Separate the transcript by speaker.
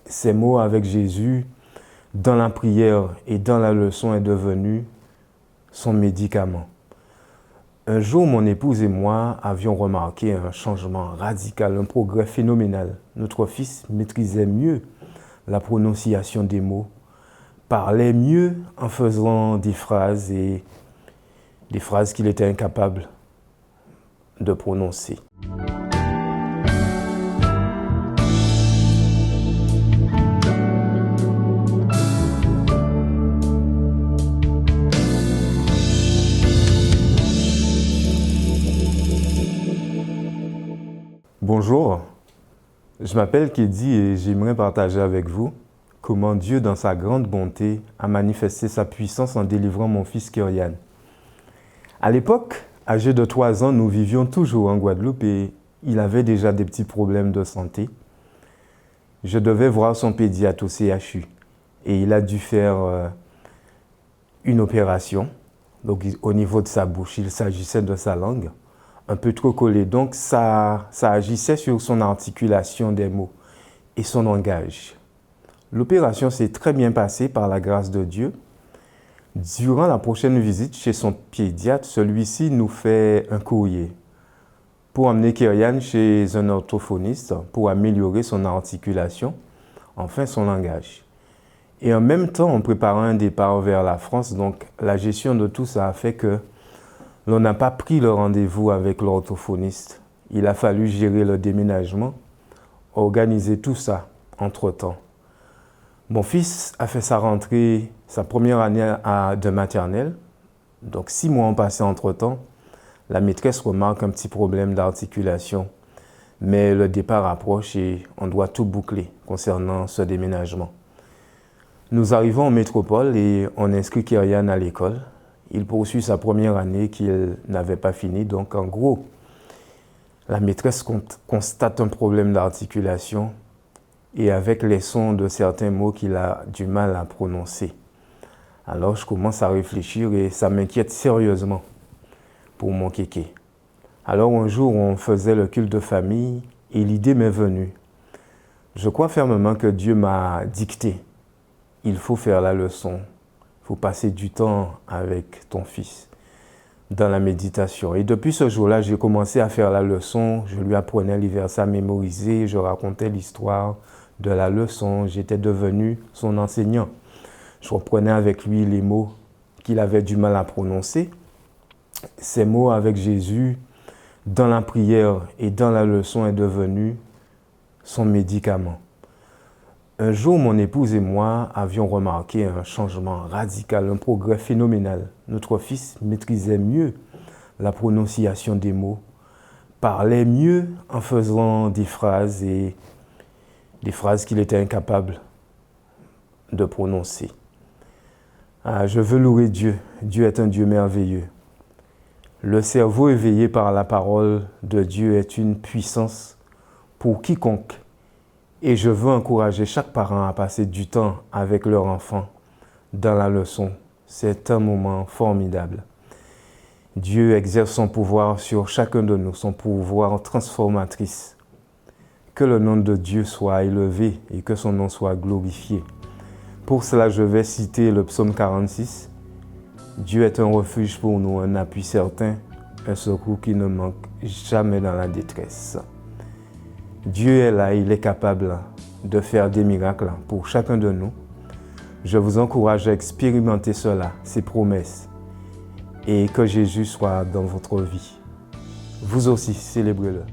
Speaker 1: Ces mots avec Jésus, dans la prière et dans la leçon, est devenu son médicament. Un jour, mon épouse et moi avions remarqué un changement radical, un progrès phénoménal. Notre fils maîtrisait mieux la prononciation des mots, parlait mieux en faisant des phrases qu'il était incapable de prononcer. Bonjour, je m'appelle Kedi et j'aimerais partager avec vous comment Dieu, dans sa grande bonté, a manifesté sa puissance en délivrant mon fils Kyrian. À l'époque, âgé de 3 ans, nous vivions toujours en Guadeloupe et il avait déjà des petits problèmes de santé. Je devais voir son pédiatre au CHU et il a dû faire une opération. Donc, au niveau de sa bouche, il s'agissait de sa langue, un peu trop collée. Donc, ça agissait sur son articulation des mots et son langage. L'opération s'est très bien passée par la grâce de Dieu. Durant la prochaine visite chez son pédiatre, celui-ci nous fait un courrier pour emmener Kyrian chez un orthophoniste pour améliorer son articulation, enfin son langage. Et en même temps, on préparait un départ vers la France, donc la gestion de tout ça a fait que l'on n'a pas pris le rendez-vous avec l'orthophoniste. Il a fallu gérer le déménagement, organiser tout ça entre-temps. Mon fils a fait sa rentrée, sa première année de maternelle. Donc 6 mois ont passé entre-temps. La maîtresse remarque un petit problème d'articulation. Mais le départ approche et on doit tout boucler concernant ce déménagement. Nous arrivons en métropole et on inscrit Kyrian à l'école. Il poursuit sa première année qu'il n'avait pas fini. Donc en gros, la maîtresse constate un problème d'articulation et avec les sons de certains mots qu'il a du mal à prononcer. Alors je commence à réfléchir et ça m'inquiète sérieusement pour mon kéké. Alors un jour, on faisait le culte de famille et l'idée m'est venue. Je crois fermement que Dieu m'a dicté. Il faut faire la leçon. Il faut passer du temps avec ton fils dans la méditation. Et depuis ce jour-là, j'ai commencé à faire la leçon. Je lui apprenais les versets à mémoriser. Je racontais l'histoire de la leçon. J'étais devenu son enseignant. Je reprenais avec lui les mots qu'il avait du mal à prononcer. Ces mots avec Jésus, dans la prière et dans la leçon, est devenu son médicament. Un jour, mon épouse et moi avions remarqué un changement radical, un progrès phénoménal. Notre fils maîtrisait mieux la prononciation des mots, parlait mieux en faisant des phrases qu'il était incapable de prononcer. Je veux louer Dieu. Dieu est un Dieu merveilleux. Le cerveau éveillé par la parole de Dieu est une puissance pour quiconque. Et je veux encourager chaque parent à passer du temps avec leur enfant dans la leçon. C'est un moment formidable. Dieu exerce son pouvoir sur chacun de nous, son pouvoir transformatrice. Que le nom de Dieu soit élevé et que son nom soit glorifié. Pour cela, je vais citer le psaume 46. Dieu est un refuge pour nous, un appui certain, un secours qui ne manque jamais dans la détresse. Dieu est là, il est capable de faire des miracles pour chacun de nous. Je vous encourage à expérimenter cela, ces promesses, et que Jésus soit dans votre vie. Vous aussi, célébrez-le.